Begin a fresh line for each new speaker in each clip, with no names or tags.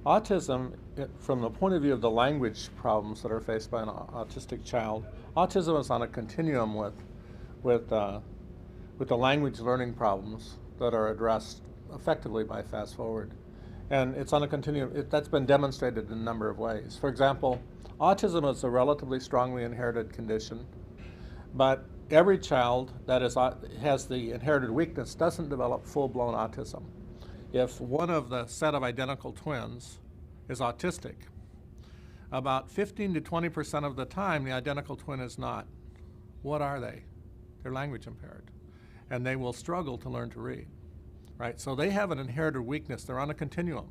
Autism, from the point of view of the language problems that are faced by an autistic child, autism is on a continuum with the language learning problems that are addressed effectively by Fast Forward. And it's on a continuum. That's been demonstrated in a number of ways. For example, autism is a relatively strongly inherited condition, but every child that has the inherited weakness doesn't develop full-blown autism. If one of the set of identical twins is autistic, about 15 to 20% of the time the identical twin is not. What are they? They're language impaired, and they will struggle to learn to read, right? So they have an inherited weakness. They're on a continuum.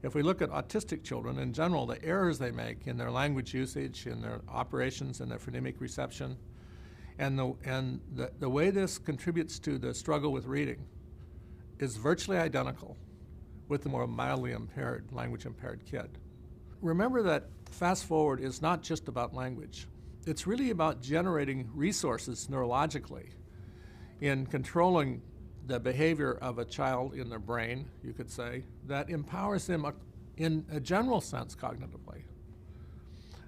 If we look at autistic children in general, the errors they make in their language usage, in their operations, in their phonemic reception, and the way this contributes to the struggle with reading is virtually identical with the more mildly impaired, language impaired kid. Remember that Fast Forward is not just about language. It's really about generating resources neurologically in controlling the behavior of a child in their brain, you could say, that empowers them in a general sense cognitively.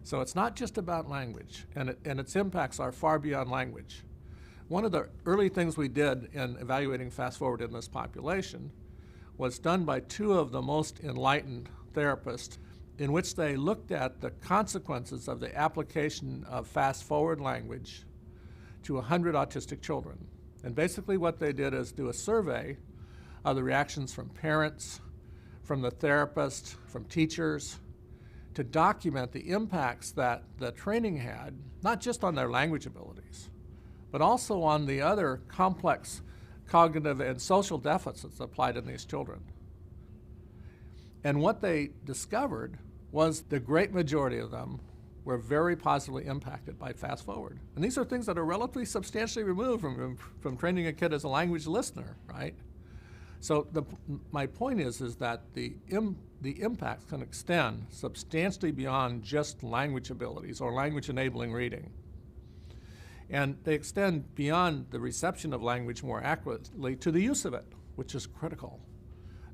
So it's not just about language, and its impacts are far beyond language. One of the early things we did in evaluating Fast Forward in this population was done by two of the most enlightened therapists, in which they looked at the consequences of the application of Fast Forward language to 100 autistic children. And basically what they did is do a survey of the reactions from parents, from the therapist, from teachers, to document the impacts that the training had, not just on their language abilities, but also on the other complex cognitive and social deficits applied in these children. And what they discovered was the great majority of them were very positively impacted by Fast Forward. And these are things that are relatively substantially removed from training a kid as a language listener, right? So my point is that the impacts can extend substantially beyond just language abilities or language enabling reading. And they extend beyond the reception of language more accurately to the use of it, which is critical.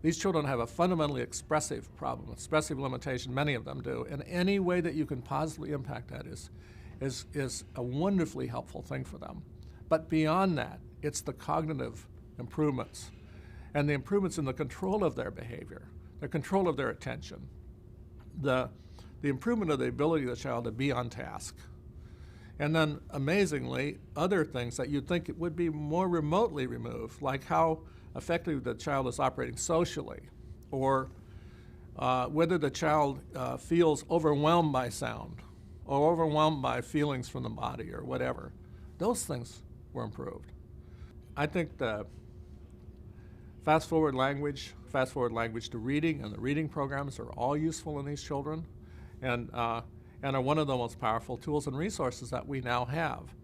These children have a fundamentally expressive problem, expressive limitation, many of them do, and any way that you can positively impact that is a wonderfully helpful thing for them. But beyond that, it's the cognitive improvements and the improvements in the control of their behavior, the control of their attention, the improvement of the ability of the child to be on task. And then, amazingly, other things that you'd think it would be more remotely removed, like how effectively the child is operating socially, or whether the child feels overwhelmed by sound, or overwhelmed by feelings from the body, or whatever. Those things were improved. I think the Fast Forward language to reading, and the reading programs are all useful in these children, and are one of the most powerful tools and resources that we now have.